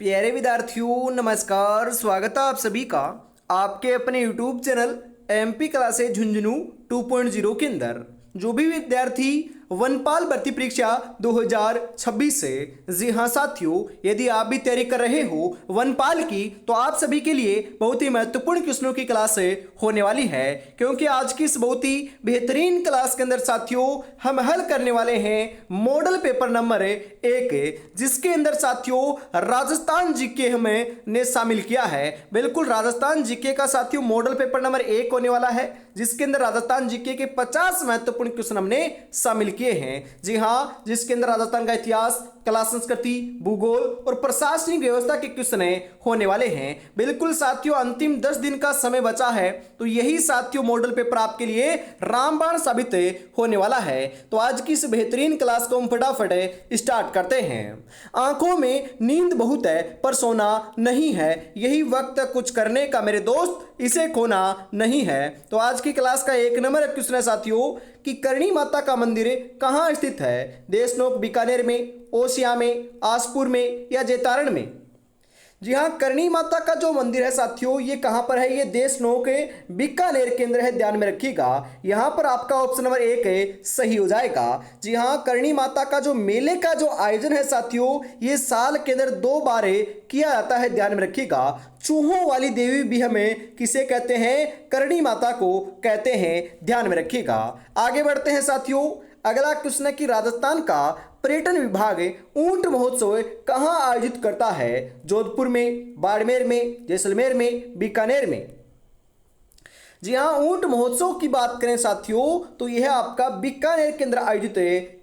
प्यारे विद्यार्थियों नमस्कार। स्वागत है आप सभी का आपके अपने YouTube channel MP classes Jhunjhunu 2.0 के अंदर। जो भी विद्यार्थी वनपाल भर्ती परीक्षा 2026 से, जी हाँ साथियों, यदि आप भी तैयारी कर रहे हो वनपाल की तो आप सभी के लिए बहुत ही महत्वपूर्ण क्वेश्चनों की क्लास होने वाली है। क्योंकि आज की इस बहुत ही बेहतरीन क्लास के अंदर साथियों हम हल करने वाले हैं मॉडल पेपर नंबर 1, जिसके अंदर साथियों राजस्थान जीके हमें ने शामिल किया है। बिल्कुल राजस्थान जीके का साथियों मॉडल पेपर नंबर 1 होने वाला है, जिसके अंदर राजस्थान जीके के 50 महत्वपूर्ण क्वेश्चन हमने शामिल किए हैं। जी हाँ, जिसके अंदर राजस्थान का इतिहास, कला संस्कृति, भूगोल और प्रशासनिक व्यवस्था के क्वेश्चन होने वाले हैं। बिल्कुल साथियों अंतिम 10 दिन का समय बचा है, तो यही साथियों मॉडल पेपर आपके लिए रामबाण साबित होने वाला है। तो आज की इस बेहतरीन क्लास को हम फटाफट स्टार्ट करते हैं। आंखों में नींद बहुत है पर सोना नहीं है, यही वक्त कुछ करने का मेरे दोस्त, इसे खोना नहीं है। तो आज की क्लास का 1 नंबर क्वेश्चन है साथियों कि करणी माता का मंदिर कहाँ स्थित है? देशनोक बीकानेर में, ओसिया में, आसपुर में या जैतारण में? जी हाँ, करणी माता का जो मंदिर है साथियों ये कहाँ पर है? ये देशनोक बीकानेर के अंदर है, ध्यान में रखिएगा। यहाँ पर आपका ऑप्शन नंबर 1 सही हो जाएगा। जी हाँ, करणी माता का जो मेले का जो आयोजन है साथियों ये साल के अंदर 2 बार किया जाता है, ध्यान में रखिएगा। चूहों वाली देवी भी हमें किसे कहते हैं? करणी माता को कहते हैं, ध्यान में रखिएगा। आगे बढ़ते हैं साथियों। अगला क्वेश्चन है कि राजस्थान का पर्यटन विभाग ऊंट महोत्सव कहाँ आयोजित करता है? जोधपुर में, बाड़मेर में, जैसलमेर में, बीकानेर में? जी हाँ, ऊंट महोत्सव की बात करें साथियों तो यह आपका बीकानेर के अंदर आयोजित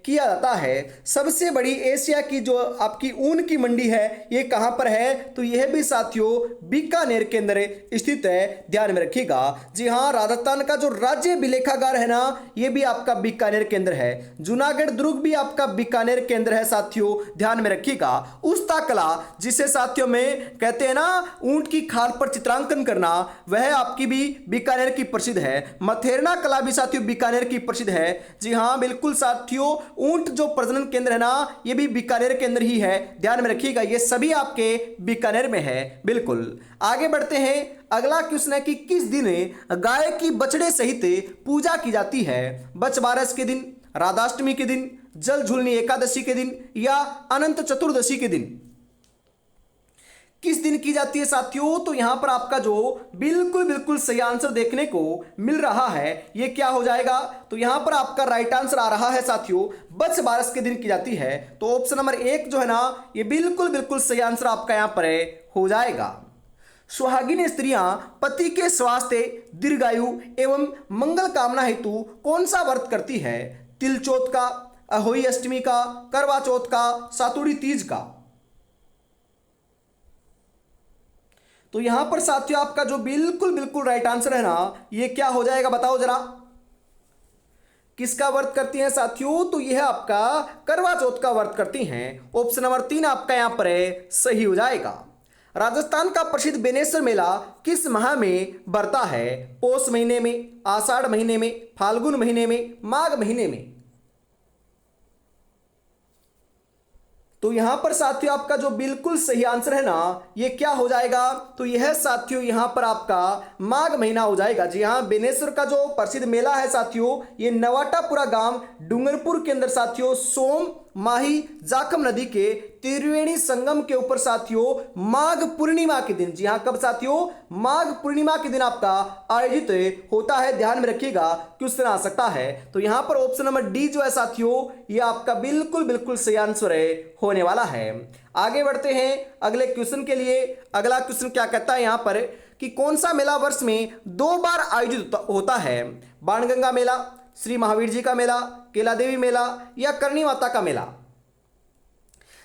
किया जाता है। सबसे बड़ी एशिया की जो आपकी ऊन की मंडी है ये कहाँ पर है? तो यह भी साथियों बीकानेर के अंदर स्थित है, ध्यान में रखिएगा। जी हाँ, राजस्थान का जो राज्य अभिलेखागार है ना ये भी आपका बीकानेर के अंदर है। जूनागढ़ दुर्ग भी आपका बीकानेर के अंदर है साथियों, ध्यान में रखिएगा। उस्ता कला जिसे साथियों में कहते हैं ना ऊंट की खाल पर चित्रांकन करना, वह आपकी भी बीकानेर की प्रसिद्ध है। मथेरना कला भी साथियों बीकानेर की प्रसिद्ध है। जी हाँ बिल्कुल साथियों, ऊंट जो प्रजनन केंद्र है ना ये भी बीकानेर के अंदर ही है, ध्यान में रखिएगा। ये सभी आपके बीकानेर में है। बिल्कुल आगे बढ़ते हैं। अगला क्वेश्चन है कि किस दिन गाय की बछड़े सहित पूजा की जाती है? बछबारस के दिन, राधाष्टमी के दिन, जल झूलनी एकादशी के दिन या अनंत चतुर्दशी के दिन? किस दिन की जाती है साथियों? तो यहां पर आपका जो बिल्कुल सही आंसर देखने को मिल रहा है ये क्या हो जाएगा? तो यहां पर आपका राइट आंसर आ रहा है साथियों बछबारस के दिन की जाती है। तो ऑप्शन नंबर 1 जो है ना ये बिल्कुल सही आंसर आपका यहां पर हो जाएगा। सुहागिन स्त्रियां पति के स्वास्थ्य, दीर्घायु एवं मंगल कामना हेतु कौन सा व्रत करती है? तिल चौथ का, अहोई अष्टमी का, करवा चौथ का, सातुड़ी तीज का? तो यहां पर साथियों आपका जो बिल्कुल राइट आंसर है ना ये क्या हो जाएगा बताओ जरा? किसका व्रत करती हैं साथियों? तो यह आपका करवा चौथ का व्रत करती हैं। ऑप्शन नंबर 3 आपका यहां पर सही हो जाएगा। राजस्थान का प्रसिद्ध बेनेश्वर मेला किस माह में बढ़ता है? पौष महीने में, आषाढ़ महीने में, फाल्गुन महीने में, माघ महीने में? तो यहां पर साथियों आपका जो बिल्कुल सही आंसर है ना ये क्या हो जाएगा? तो यह साथियों यहां पर आपका माघ महीना हो जाएगा। जी हां, बेनेश्वर का जो प्रसिद्ध मेला है साथियों ये नवाटापुरा गांव डूंगरपुर के अंदर साथियों सोम माही जाखम नदी के त्रिवेणी संगम के ऊपर साथियों माघ पूर्णिमा के दिन, जी हाँ कब साथियों? माघ पूर्णिमा के दिन आपका आयोजित होता है, ध्यान में रखिएगा क्वेश्चन आ सकता है। तो यहां पर ऑप्शन नंबर डी जो है साथियों ये आपका बिल्कुल सही आंसर होने वाला है। आगे बढ़ते हैं अगले क्वेश्चन के लिए। अगला क्वेश्चन क्या कहता है यहां पर कि कौन सा मेला वर्ष में 2 बार आयोजित होता है? बाणगंगा मेला, श्री महावीर जी का मेला, केला देवी मेला या करणी माता का मेला?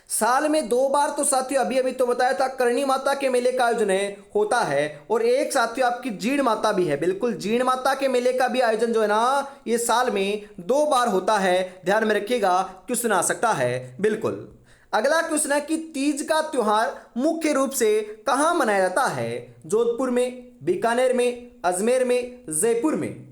साल में 2 बार तो साथियों अभी तो बताया था करणी माता के मेले का आयोजन होता है, और एक साथियों आपकी जीण माता भी है। बिल्कुल जीण माता के मेले का भी आयोजन जो है ना ये साल में 2 बार होता है, ध्यान में रखिएगा क्वेश्चन आ सकता है। बिल्कुल अगला क्वेश्चन है कि तीज का त्योहार मुख्य रूप से कहां मनाया जाता है? जोधपुर में, बीकानेर में, अजमेर में, जयपुर में?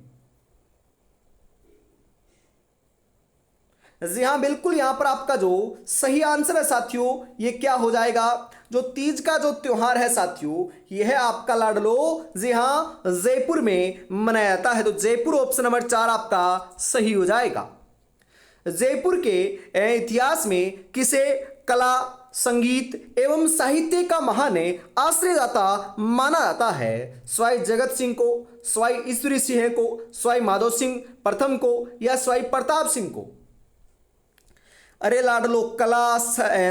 जी हाँ बिल्कुल, यहां पर आपका जो सही आंसर है साथियों ये क्या हो जाएगा, जो तीज का जो त्योहार है साथियों यह आपका लाडलो जी हाँ जयपुर में मनाया जाता है। तो जयपुर ऑप्शन नंबर 4 आपका सही हो जाएगा। जयपुर के इतिहास में किसे कला संगीत एवं साहित्य का महान आश्रयदाता माना जाता है? स्वाई जगत सिंह को, स्वाई ईश्वरी सिंह को, स्वाई माधो सिंह प्रथम को या स्वाई प्रताप सिंह को? अरे लाडलो, कला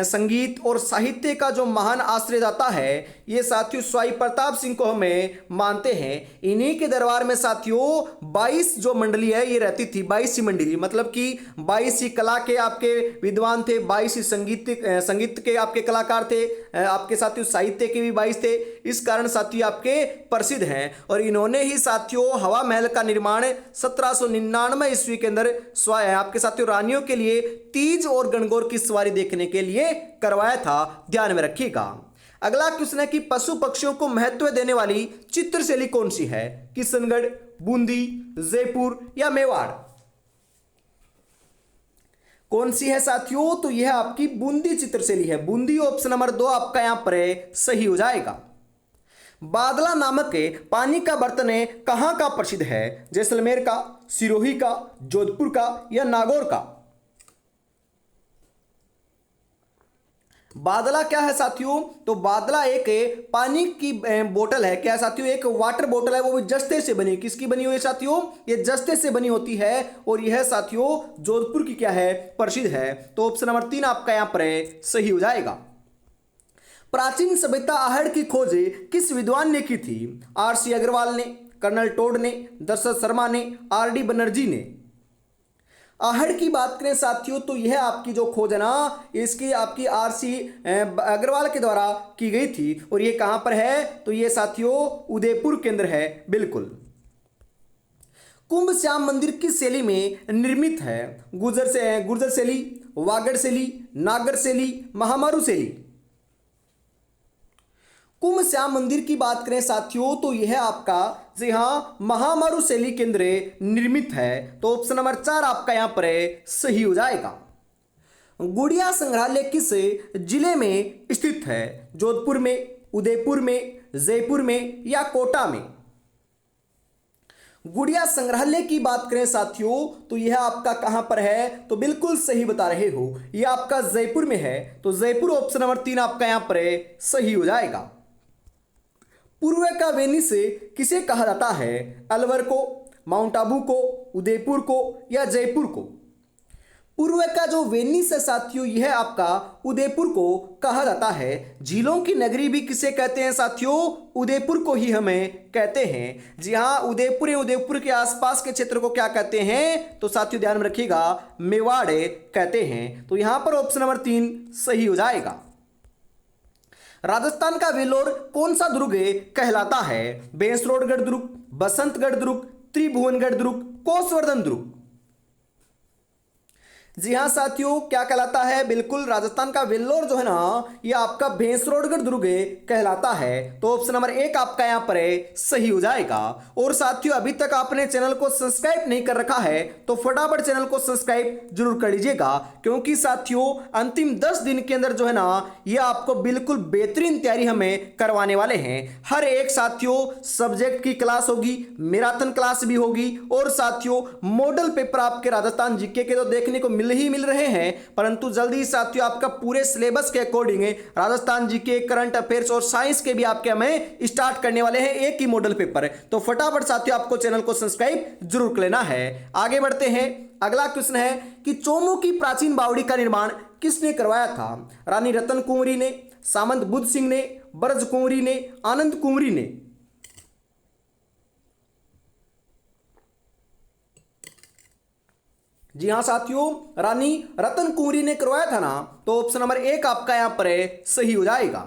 संगीत और साहित्य का जो महान आश्रयदाता है ये साथियों स्वाई प्रताप सिंह को हमें मानते हैं। इन्हीं के दरबार में साथियों 22 जो मंडली है ये रहती थी, 22 मंडली, मतलब कि 22 ही कला के आपके विद्वान थे, 22 ही संगीत के आपके कलाकार थे, आपके साथियों साहित्य के भी 22 थे। इस कारण साथियों आपके प्रसिद्ध हैं और इन्होंने ही साथियों हवा महल का निर्माण 1799 ईस्वी के अंदर आपके साथियों रानियों के लिए तीज और गणगौर की सवारी देखने के लिए करवाया था, ध्यान में रखिएगा। अगला क्वेश्चन है कि पशु पक्षियों को महत्व देने वाली चित्रशैली कौन सी है? किशनगढ़, बूंदी, जयपुर या मेवाड़? कौन सी है साथियों? तो यह आपकी बूंदी चित्रशैली है। बूंदी ऑप्शन नंबर 2 आपका यहां पर सही हो जाएगा। बादला नामक पानी का बर्तन कहां का प्रसिद्ध है? जैसलमेर का, सिरोही का, जोधपुर का या नागौर का? बादला क्या है साथियों? तो बादला एक पानी की बोतल है। क्या है साथियों? एक वाटर बोतल है, वो भी जस्ते से बनी। किसकी बनी हुई है साथियों? ये जस्ते से बनी होती है और यह साथियों जोधपुर की क्या है? प्रसिद्ध है। तो ऑप्शन नंबर 3 आपका यहां पर सही हो जाएगा। प्राचीन सभ्यता आहड़ की खोज किस विद्वान ने की थी? आर.सी. अग्रवाल ने, कर्नल टोड ने, दशरथ शर्मा ने, आर.डी. बनर्जी ने? आहड़ की बात करें साथियों तो यह आपकी जो खोज है ना इसकी आपकी आर.सी. अग्रवाल के द्वारा की गई थी और ये कहां पर है? तो ये साथियों उदयपुर के अंदर है। बिल्कुल। कुंभ श्याम मंदिर किस शैली में निर्मित है? गुर्जर शैली, वागड़ शैली, नागर शैली, महामारू शैली? कुंभ श्याम मंदिर की बात करें साथियों तो यह आपका जी हाँ महामारू शैली के अंदर निर्मित है। तो ऑप्शन नंबर 4 आपका यहां पर सही हो जाएगा। गुड़िया संग्रहालय किस जिले में स्थित है? जोधपुर में, उदयपुर में, जयपुर में या कोटा में? गुड़िया संग्रहालय की बात करें साथियों तो यह आपका कहां पर है? तो बिल्कुल सही बता रहे हो, यह आपका जयपुर में है। तो जयपुर ऑप्शन नंबर 3 आपका यहां पर सही हो जाएगा। पूर्व का वेनिस किसे कहा जाता है? अलवर को, माउंट आबू को, उदयपुर को या जयपुर को? पूर्व का जो वेनिस है साथियों यह आपका उदयपुर को कहा जाता है। झीलों की नगरी भी किसे कहते हैं साथियों? उदयपुर को ही हमें कहते हैं। जी हाँ, उदयपुर या उदयपुर के आसपास के क्षेत्र को क्या कहते हैं? तो साथियों ध्यान में रखिएगा, मेवाड़ कहते हैं। तो यहां पर ऑप्शन नंबर 3 सही हो जाएगा। राजस्थान का वेल्लोर कौन सा दुर्ग कहलाता है? बेंसरोडगढ़ दुर्ग, बसंतगढ़ दुर्ग, त्रिभुवनगढ़ दुर्ग, कोसवर्धन दुर्ग? जी हाँ साथियों, क्या कहलाता है? बिल्कुल, राजस्थान का वेल्लोर जो है ना ये आपका भैंसरोडगढ़ दुर्ग कहलाता है। तो ऑप्शन नंबर 1 आपका यहां पर सही हो जाएगा। और साथियों अभी तक आपने चैनल को सब्सक्राइब नहीं कर रखा है तो फटाफट चैनल को सब्सक्राइब जरूर कर लीजिएगा, क्योंकि साथियों अंतिम 10 दिन के अंदर जो है ना ये आपको बिल्कुल बेहतरीन तैयारी हमें करवाने वाले हैं। हर एक साथियों सब्जेक्ट की क्लास होगी, मैराथन क्लास भी होगी और साथियों मॉडल पेपर आपके राजस्थान जीके के तो देखने को मिल रहे हैं, परंतु जल्दी साथियों आपका पूरे सिलेबस के according Rajasthan GK, current affairs और साइंस के भी आपके हमें स्टार्ट करने वाले हैं एक ही मॉडल पेपर। तो फटाफट साथियों आपको चैनल को सब्सक्राइब जरूर कर लेना है। आगे बढ़ते हैं। अगला क्वेश्चन है कि चोमू की प्राचीन बावड़ी का निर्माण किसने करवाया था? रानी रतन कुंवरी ने, सामंत बुद्ध सिंह ने, ब्रज कुंवरी ने, आनंद कुंवरी ने? जी हाँ साथियों, रानी रतन कुंवरी ने करवाया था ना। तो ऑप्शन नंबर 1 आपका यहां पर सही हो जाएगा।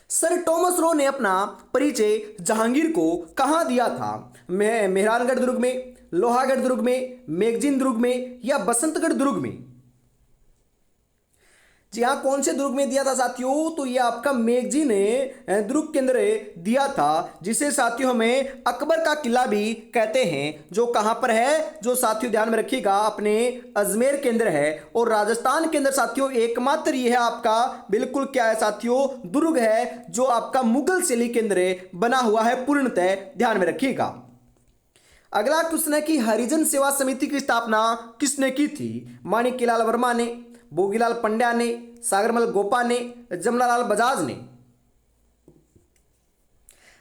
सर टॉमस रो ने अपना परिचय जहांगीर को कहां दिया था? मेहरानगढ़ दुर्ग में, लोहागढ़ दुर्ग में, मेगजीन दुर्ग में या बसंतगढ़ दुर्ग में? जी हाँ, कौन से दुर्ग में दिया था साथियों? तो ये आपका मेघजी ने दुर्ग के अंदर दिया था, जिसे साथियों हमें अकबर का किला भी कहते हैं, जो कहाँ पर है, जो साथियों ध्यान में रखिएगा अपने अजमेर के अंदर है। और राजस्थान के अंदर साथियों एकमात्र ये है आपका बिल्कुल क्या है साथियों, दुर्ग है जो आपका मुगल शैली के अंदर बना हुआ है पूर्णतः, ध्यान में रखिएगा। अगला क्वेश्चन है कि हरिजन सेवा समिति की स्थापना किसने की थी? माणिक्यलाल वर्मा ने, भोगीलाल पंड्या ने, सागरमल गोपा ने, जमनालाल बजाज ने।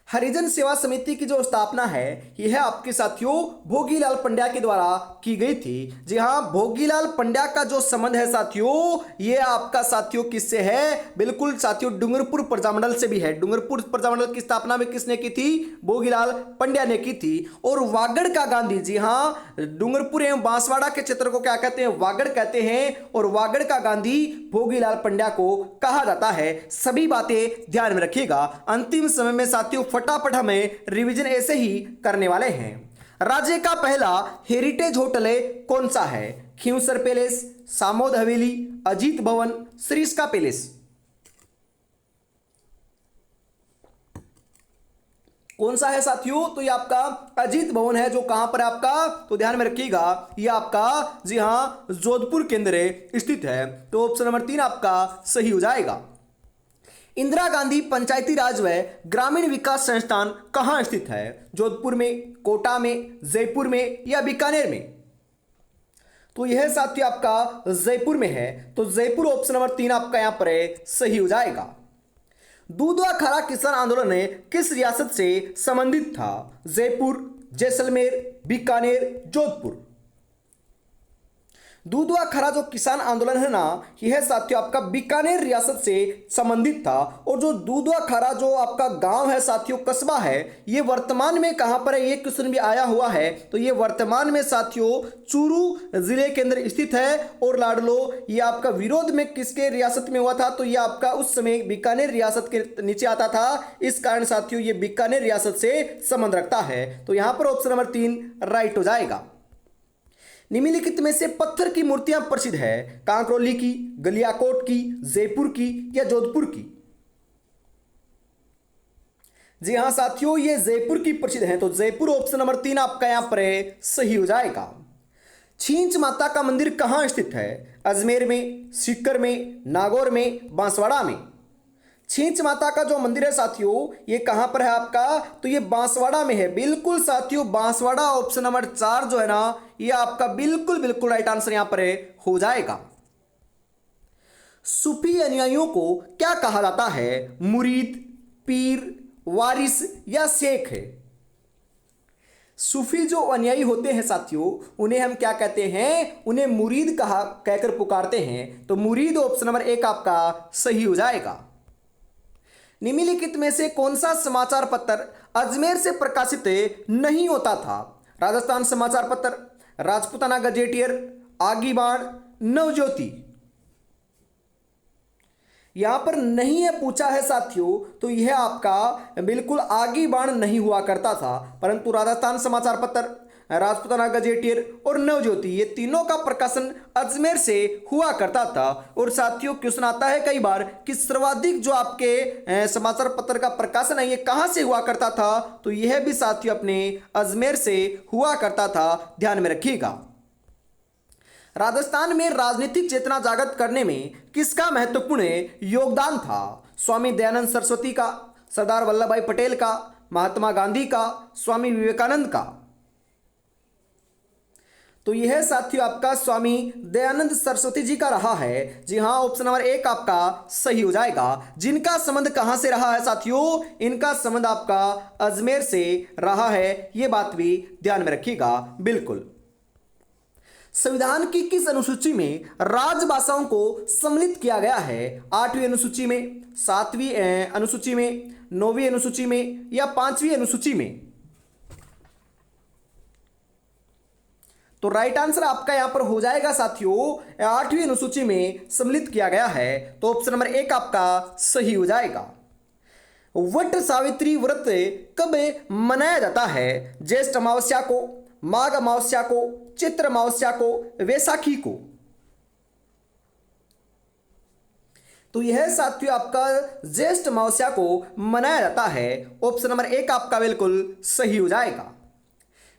हरिजन सेवा समिति की जो स्थापना है यह है आपके साथियों भोगीलाल पंड्या के द्वारा की गई थी। जी हाँ, भोगीलाल पंड्या का जो संबंध है साथियों ये आपका साथियों किससे है? बिल्कुल साथियों डूंगरपुर प्रजामंडल से भी है। डूंगरपुर प्रजामंडल की स्थापना में किसने की थी? भोगीलाल पंड्या ने की थी। और वागड़ का गांधी, जी हाँ, डूंगरपुर एवं बांसवाड़ा के क्षेत्र को क्या कहते हैं? वागड़ कहते हैं। और वागड़ का गांधी भोगीलाल पंड्या को कहा जाता है। सभी बातें ध्यान में रखिएगा, अंतिम समय में साथियों फटाफट हमें रिवीजन ऐसे ही करने वाले हैं। राज्य का पहला हेरिटेज होटल कौन सा है? खींवसर पैलेस, सामोद हवेली, अजीत भवन, सरिस्का पैलेस। कौन सा है साथियों? तो ये आपका अजीत भवन है, जो कहां पर है आपका? तो ध्यान में रखिएगा ये आपका, जी हां, जोधपुर के अंदर स्थित है। तो ऑप्शन नंबर 3 आपका सही हो जाएगा। इंदिरा गांधी पंचायती राज व ग्रामीण विकास संस्थान कहां स्थित है? जोधपुर में, कोटा में, जयपुर में या बीकानेर में? तो यह साथियों आपका जयपुर में है। तो जयपुर ऑप्शन नंबर 3 आपका यहां पर सही हो जाएगा। दूधवा खारा किसान आंदोलन किस रियासत से संबंधित था? जयपुर, जैसलमेर, बीकानेर, जोधपुर। दूधवा खरा जो किसान आंदोलन है ना, यह साथियों आपका बीकानेर रियासत से संबंधित था। और जो दूधवा खरा जो आपका गांव है साथियों, कस्बा है, ये वर्तमान में कहां पर है? ये क्वेश्चन भी आया हुआ है। तो ये वर्तमान में साथियों चूरू जिले के अंदर स्थित है। और लाडलो ये आपका विरोध में किसके रियासत में हुआ था? तो ये आपका उस समय बीकानेर रियासत के नीचे आता था। इस कारण साथियों ये बीकानेर रियासत से संबंध रखता है। तो यहां पर ऑप्शन नंबर 3 राइट हो जाएगा। निम्नलिखित में से पत्थर की मूर्तियां प्रसिद्ध है? कांकरोली की, गलियाकोट की, जयपुर की या जोधपुर की? जी हां साथियों ये जयपुर की प्रसिद्ध है। तो जयपुर ऑप्शन नंबर 3 आपका यहां पर सही हो जाएगा। छींच माता का मंदिर कहां स्थित है? अजमेर में, सीकर में, नागौर में, बांसवाड़ा में? छींच माता का जो मंदिर है साथियों ये कहां पर है आपका? तो ये बांसवाड़ा में है। बिल्कुल साथियों बांसवाड़ा ऑप्शन नंबर 4 जो है ना ये आपका बिल्कुल बिल्कुल राइट आंसर यहां पर हो जाएगा। सूफी अनुयायियों को क्या कहा जाता है? मुरीद, पीर, वारिस या शेख है? सूफी जो अनुयायी होते हैं साथियों उन्हें हम क्या कहते हैं? उन्हें मुरीद कहा कहकर पुकारते हैं। तो मुरीद ऑप्शन नंबर 1 आपका सही हो जाएगा। निम्नलिखित में से कौन सा समाचार पत्र अजमेर से प्रकाशित नहीं होता था? राजस्थान समाचार पत्र, राजपूताना गजेटियर, आगीबाण, नवज्योति। यहां पर नहीं है पूछा है साथियों, तो यह आपका बिल्कुल आगीबाण नहीं हुआ करता था, परंतु राजस्थान समाचार पत्र, राजपूताना गजेटियर और नवज्योति ये तीनों का प्रकाशन अजमेर से हुआ करता था। और साथियों क्वेश्चन आता है कई बार कि सर्वाधिक जो आपके समाचार पत्र का प्रकाशन है ये कहां से हुआ करता था? तो यह भी साथियों अपने अजमेर से हुआ करता था, ध्यान में रखिएगा। राजस्थान में राजनीतिक चेतना जागृत करने में किसका महत्वपूर्ण योगदान था? स्वामी दयानंद सरस्वती का, सरदार वल्लभ भाई पटेल का, महात्मा गांधी का, स्वामी विवेकानंद का? तो यह साथियों आपका स्वामी दयानंद सरस्वती जी का रहा है। जी हाँ ऑप्शन नंबर 1 आपका सही हो जाएगा। जिनका संबंध कहां से रहा है साथियों? इनका संबंध आपका अजमेर से रहा है, यह बात भी ध्यान में रखिएगा। बिल्कुल। संविधान की किस अनुसूची में राजभाषाओं को सम्मिलित किया गया है? 8वीं अनुसूची में, 7वीं अनुसूची में, 9वीं अनुसूची में या 5वीं अनुसूची में? तो राइट आंसर आपका यहां पर हो जाएगा साथियों 8वीं अनुसूची में सम्मिलित किया गया है। तो ऑप्शन नंबर 1 आपका सही हो जाएगा। वट सावित्री व्रत कब मनाया जाता है? ज्येष्ठ अमावस्या को, माघ अमावस्या को, चित्र अमावस्या को, वैसाखी को? तो यह साथियों आपका ज्येष्ठ अमावस्या को मनाया जाता है। ऑप्शन नंबर 1 आपका बिल्कुल सही हो जाएगा।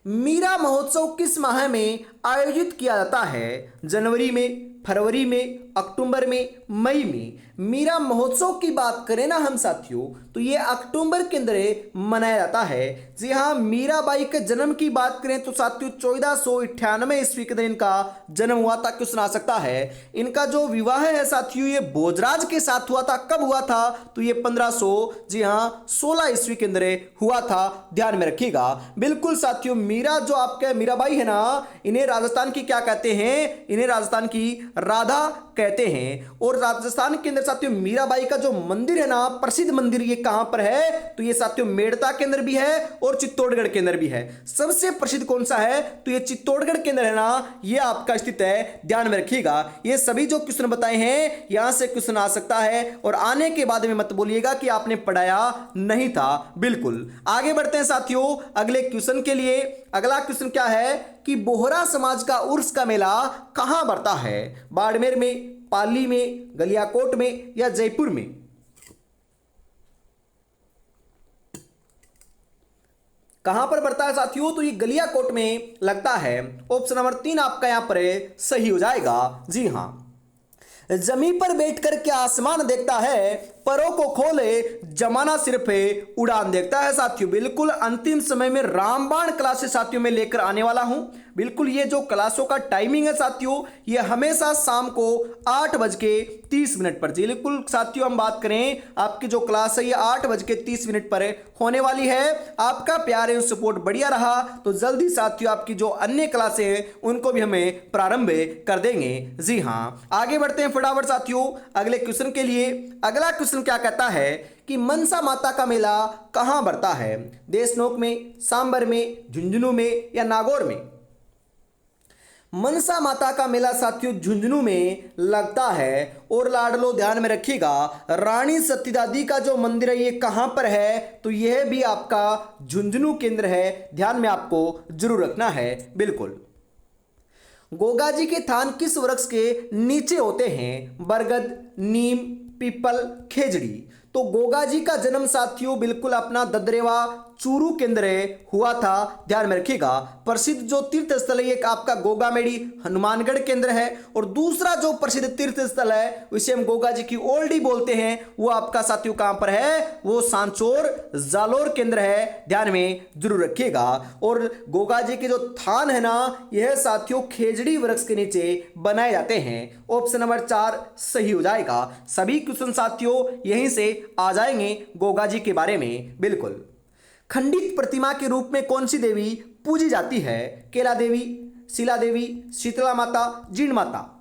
मीरा महोत्सव किस माह में आयोजित किया जाता है? जनवरी में, फरवरी में, अक्टूबर में, मई में। मीरा महोत्सव की बात करें ना हम साथियों, तो ये अक्टूबर के अंदर मनाया जाता है। जी हाँ, मीराबाई के जन्म की बात करें तो साथियों 1498 ईस्वी के दिन इनका जन्म हुआ था। क्वेश्चन आ सकता है। इनका जो विवाह है साथियों ये भोजराज के साथ हुआ था। कब हुआ था? तो ये 1516 ईस्वी के अंदर हुआ था। ध्यान में रखिएगा। बिल्कुल साथियों, मीरा जो आपके मीराबाई है ना, इन्हें राजस्थान की क्या कहते हैं? इन्हें राजस्थान की राधा कहते हैं। और राजस्थान के अंदर साथियों मीराबाई का जो मंदिर है ना, प्रसिद्ध मंदिर, ये कहां पर है? तो ये साथियों मेड़ता के अंदर भी है और चित्तौड़गढ़ के अंदर भी है। सबसे प्रसिद्ध कौन सा है? तो ये चित्तौड़गढ़ के अंदर है ना, ये आपका स्थित है। ध्यान में रखिएगा। ये सभी जो क्वेश्चन बताए हैं यहां से क्वेश्चन आ सकता है और आने के बाद में मत बोलिएगा कि आपने पढ़ाया नहीं था। बिल्कुल आगे बढ़ते हैं साथियों अगले क्वेश्चन के लिए। अगला क्वेश्चन क्या है कि बोहरा समाज का उर्स का मेला कहां बढ़ता है? बाड़मेर में, पाली में, गलियाकोट में या जयपुर में? कहां पर बढ़ता है साथियों? तो ये गलियाकोट में लगता है। ऑप्शन नंबर 3 आपका यहां पर सही हो जाएगा। जी हां। जमीन पर बैठकर क्या आसमान देखता है? परों को खोले जमाना सिर्फ उड़ान देखता है। साथियों बिल्कुल अंतिम समय में रामबाण क्लासेस साथियों में लेकर आने वाला हूं। बिल्कुल ये जो क्लासों का टाइमिंग है साथियों, ये हमेशा शाम को 8:30 पर। बिल्कुल साथियों हम बात करें आपकी जो क्लास है ये 8:30 पर होने वाली है। आपका प्यार एवं सपोर्ट बढ़िया रहा तो जल्दी साथियों आपकी जो अन्य क्लासें हैं उनको भी हमें प्रारंभ कर देंगे। जी हाँ, आगे बढ़ते हैं फटाफट साथियों अगले क्वेश्चन के लिए। अगला क्वेश्चन क्या कहता है कि मनसा माता का मेला कहां बढ़ता है? देशनोक में, सांबर में, झुंझुनू में या नागौर में? मनसा माता का मेला साथियों झुंझुनू में लगता है। और लाडलो ध्यान में रखिएगा, रानी सतीदादी का जो मंदिर है ये कहां पर है? तो यह भी आपका झुंझुनू केंद्र है। ध्यान में आपको जरूर रखना है। बिल्कुल गोगा जी के थान किस वृक्ष के नीचे होते हैं? बरगद, नीम, पीपल, खेजड़ी। तो गोगा जी का जन्म साथियों बिल्कुल अपना ददरेवा चूरू केंद्र हुआ था। ध्यान में रखिएगा। प्रसिद्ध जो तीर्थ स्थल है एक आपका गोगामेड़ी हनुमानगढ़ केंद्र है और दूसरा जो प्रसिद्ध तीर्थ स्थल है उसे हम गोगा जी की ओल्डी बोलते हैं, वो आपका साथियों कहां पर है? वो सांचौर जालोर केंद्र है। ध्यान में जरूर रखिएगा। और गोगा जी के जो थान है ना, यह साथियों खेजड़ी वृक्ष के नीचे बनाए जाते हैं। ऑप्शन नंबर 4 सही हो जाएगा। सभी क्वेश्चन साथियों यहीं से आ जाएंगे गोगा जी के बारे में। बिल्कुल खंडित प्रतिमा के रूप में कौन सी देवी पूजी जाती है? केला देवी, शिला देवी, शीतला माता, जीण माता।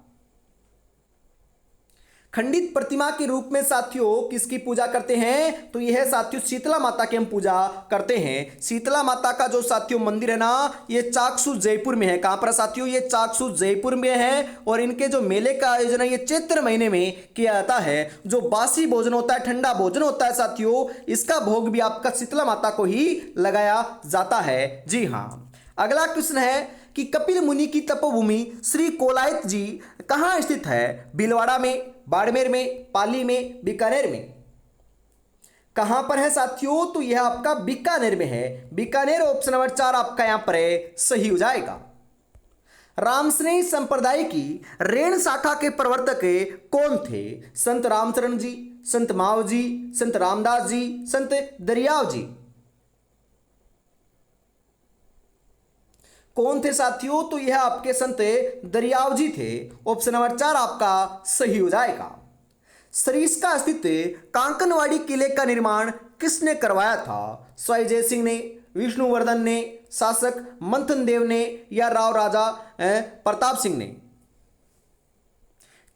खंडित प्रतिमा के रूप में साथियों किसकी पूजा करते हैं? तो यह साथियों शीतला माता की हम पूजा करते हैं। शीतला माता का जो साथियों मंदिर है ना, ये चाकसू जयपुर में है। कहां पर साथियों? ये चाकसू जयपुर में है। और इनके जो मेले का आयोजन है ये चैत्र महीने में किया जाता है। जो बासी भोजन होता है, ठंडा भोजन होता है साथियों, इसका भोग भी आपका शीतला माता को ही लगाया जाता है। जी हाँ। अगला क्वेश्चन है कि कपिल मुनि की तपोभूमि श्री कोलायत जी कहां स्थित है? भीलवाड़ा में, बाड़मेर में, पाली में, बीकानेर में। कहां पर है साथियों? तो यह आपका बीकानेर में है। बीकानेर ऑप्शन नंबर 4 आपका यहां पर सही हो जाएगा। रामस्नेही संप्रदाय की रेण शाखा के प्रवर्तक कौन थे? संत रामचरण जी, संत माव जी, संत रामदास जी, संत दरियाव जी। कौन थे साथियों? तो यह आपके संत दरियाव जी थे। ऑप्शन नंबर 4 आपका सही हो जाएगा। सरिस्का स्थित कांकनवाड़ी किले का निर्माण किसने करवाया था? स्वाई जय सिंह ने, विष्णुवर्धन ने, शासक मंथन देव ने या राव राजा प्रताप सिंह ने?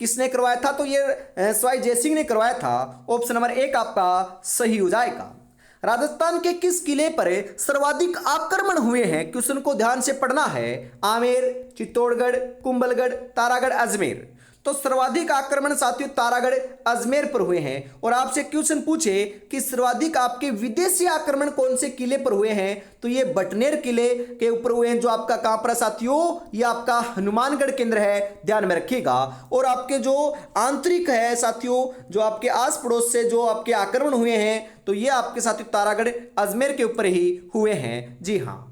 किसने करवाया था? तो ये स्वाई जय सिंह ने करवाया था। ऑप्शन नंबर 1 आपका सही हो जाएगा। राजस्थान के किस किले पर सर्वाधिक आक्रमण हुए हैं? क्वेश्चन को ध्यान से पढ़ना है। आमेर, चित्तौड़गढ़, कुंभलगढ़, तारागढ़, अजमेर। तो सर्वाधिक आक्रमण साथियों तारागढ़ अजमेर पर हुए हैं। और आपसे क्वेश्चन पूछे कि सर्वाधिक आपके विदेशी आक्रमण कौन से किले पर हुए हैं, तो ये बटनेर किले के ऊपर हुए हैं, जो आपका कहां पर है साथियों, ये आपका हनुमानगढ़ केंद्र है, ध्यान में रखिएगा। और आपके जो आंतरिक है साथियों, जो आपके आस पड़ोस से जो आपके आक्रमण हुए हैं, तो ये आपके साथियों तारागढ़ अजमेर के ऊपर ही हुए हैं। जी हाँ।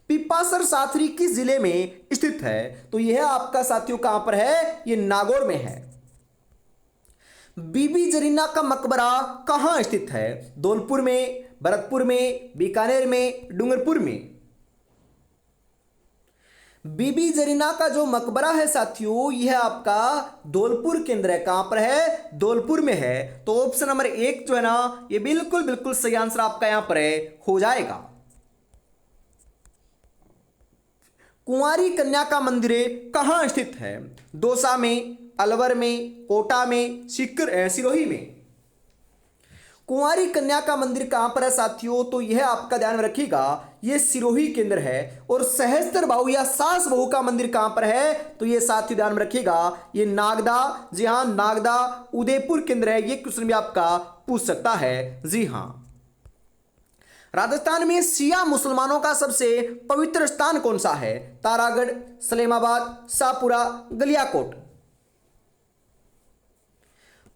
पिपासर साथरी किस जिले में स्थित है, तो यह आपका साथियों कहां पर है, ये नागौर में है। बीबी जरीना का मकबरा कहां स्थित है, धौलपुर में, भरतपुर में, बीकानेर में, डूंगरपुर में। बीबी जरीना का जो मकबरा है साथियों, यह आपका धौलपुर के अंदर है। कहां पर है, धौलपुर में है। तो ऑप्शन नंबर 1 जो है ना, ये बिल्कुल बिल्कुल सही आंसर आपका यहां पर है, हो जाएगा। कुंवारी कन्या का मंदिर कहां स्थित है, दौसा में, अलवर में, कोटा में, सिरोही में। कुंवारी कन्या का मंदिर कहां पर है साथियों, तो यह आपका ध्यान में रखिएगा, यह सिरोही के अंदर है। और सहस्त्र बाहु या सास बहू का मंदिर कहां पर है, तो यह साथियों ध्यान में रखिएगा, यह नागदा। जी हां, नागदा उदयपुर के अंदर है। यह क्वेश्चन भी आपका पूछ सकता है। जी हां। राजस्थान में शिया मुसलमानों का सबसे पवित्र स्थान कौन सा है, तारागढ़, सलेमाबाद, शाहपुरा, गलियाकोट।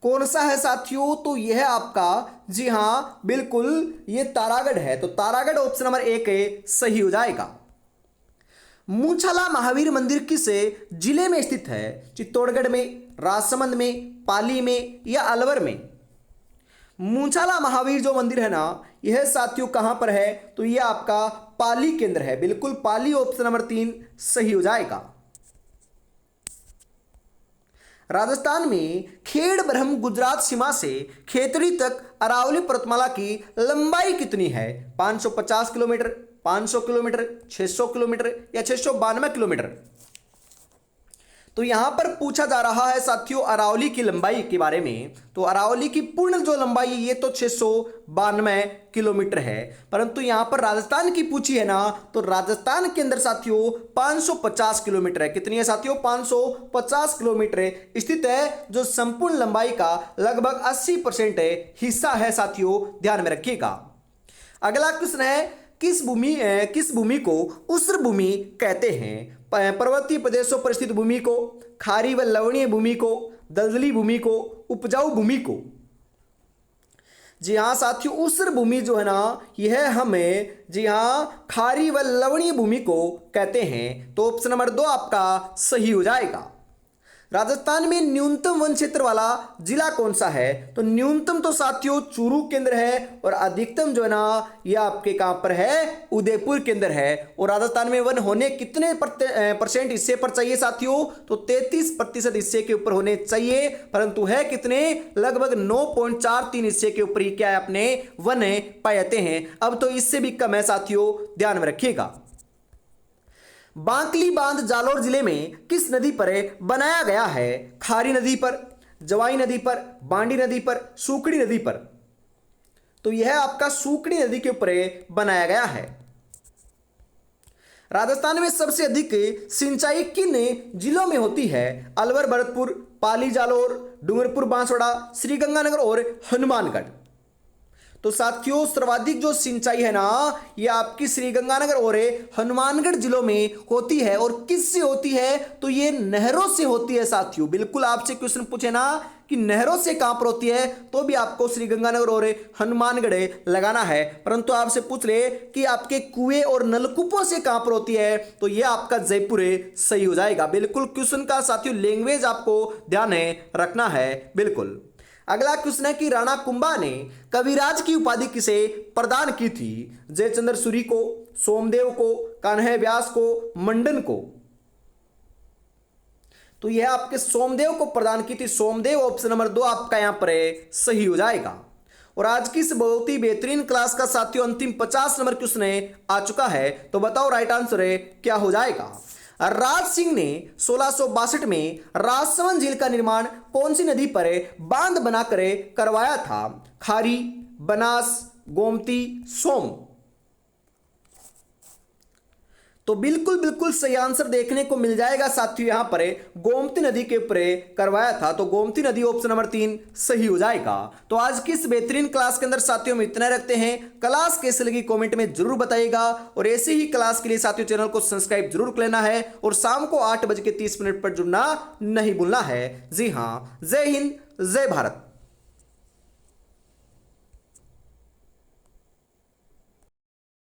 कौन सा है साथियों, तो यह आपका, जी हां बिल्कुल, यह तारागढ़ है। तो तारागढ़ ऑप्शन नंबर 1 सही हो जाएगा। मूछाला महावीर मंदिर किस जिले में स्थित है, चित्तौड़गढ़ में, राजसमंद में, पाली में या अलवर में। मूछाला महावीर जो मंदिर है ना, यह साथियों कहां पर है, तो यह आपका पाली के अंदर है। बिल्कुल पाली ऑप्शन नंबर 3 सही हो जाएगा। राजस्थान में खेड़ ब्रह्म गुजरात सीमा से खेतड़ी तक अरावली पर्वतमाला की लंबाई कितनी है, 550 किलोमीटर, 500 किलोमीटर, 600 किलोमीटर या 692 किलोमीटर। तो यहां पर पूछा जा रहा है साथियों अरावली की लंबाई के बारे में। तो अरावली की पूर्ण जो लंबाई ये तो 692 किलोमीटर है, परंतु यहां पर राजस्थान की पूछी है ना, तो राजस्थान के अंदर साथियों 550 किलोमीटर है। कितनी है साथियों, 550 किलोमीटर स्थित है, जो संपूर्ण लंबाई का लगभग 80% हिस्सा है साथियों, ध्यान में रखिएगा। अगला क्वेश्चन है, किस भूमि को उस्र भूमि कहते हैं, पर्वतीय प्रदेशों पर स्थित भूमि को, खारी व लवणीय भूमि को, दलदली भूमि को, उपजाऊ भूमि को। जी हाँ साथियों, उस्र भूमि जो है ना, यह हमें, जी हाँ, खारी व लवणीय भूमि को कहते हैं। तो ऑप्शन नंबर 2 आपका सही हो जाएगा। राजस्थान में न्यूनतम वन क्षेत्र वाला जिला कौन सा है, तो न्यूनतम तो साथियों चूरू के अंदर है, और अधिकतम जो है ना, यह आपके कहां पर है, उदयपुर के अंदर है। और राजस्थान में वन होने कितने परसेंट हिस्से पर चाहिए साथियों, तो 33% हिस्से के ऊपर होने चाहिए, परंतु है कितने, लगभग 9.43 हिस्से के ऊपर ही क्या है, अपने वन पाए जाते हैं। अब तो इससे भी कम है साथियों, ध्यान में रखिएगा। बांकली बांध जालोर जिले में किस नदी पर बनाया गया है, खारी नदी पर, जवाई नदी पर, बांडी नदी पर, सूकड़ी नदी पर। तो यह आपका सूकड़ी नदी के ऊपर बनाया गया है। राजस्थान में सबसे अधिक सिंचाई किन जिलों में होती है, अलवर, भरतपुर, पाली, जालोर, डूंगरपुर, बांसवाड़ा, श्रीगंगानगर और हनुमानगढ़। तो साथियों सर्वाधिक जो सिंचाई है ना, ये आपकी श्रीगंगानगर और हनुमानगढ़ जिलों में होती है। और किससे होती है, तो ये नहरों से होती है साथियों। बिल्कुल आपसे क्वेश्चन पूछे ना कि नहरों से कहां पर होती है, तो भी आपको श्रीगंगानगर और हनुमानगढ़ लगाना है। परंतु आपसे पूछ ले कि आपके कुएं और नलकूपों से कहां पर होती है, तो यह आपका जयपुर सही हो जाएगा। बिल्कुल क्वेश्चन का साथियों लैंग्वेज आपको ध्यान रखना है। बिल्कुल अगला क्वेश्चन है कि राणा कुंभा ने कविराज की उपाधि किसे प्रदान की थी, जयचंद्र सूरी को, सोमदेव को, कान्है व्यास को, मंडन को। तो यह आपके सोमदेव को प्रदान की थी। सोमदेव ऑप्शन नंबर 2 आपका यहां पर सही हो जाएगा। और आज की इस बहुत ही बेहतरीन क्लास का साथियों अंतिम 50 नंबर क्वेश्चन आ चुका है। तो बताओ राइट आंसर क्या हो जाएगा। राज सिंह ने 1662 में राजसमंद झील का निर्माण कौन सी नदी पर बांध बनाकर करवाया था, खारी, बनास, गोमती, सोम। तो बिल्कुल बिल्कुल सही आंसर देखने को मिल जाएगा साथियों, यहां पर गोमती नदी के ऊपर करवाया था, तो गोमती नदी ऑप्शन नंबर 3 सही हो जाएगा। तो आज की इस बेहतरीन क्लास के अंदर साथियों में इतना रखते हैं। क्लास कैसे लगी कमेंट में जरूर बताइएगा, और ऐसे ही क्लास के लिए साथियों चैनल को सब्सक्राइब जरूर कर लेना है, और शाम को 8:30 पर जुड़ना नहीं भूलना है। जी हाँ, जय हिंद, जय भारत।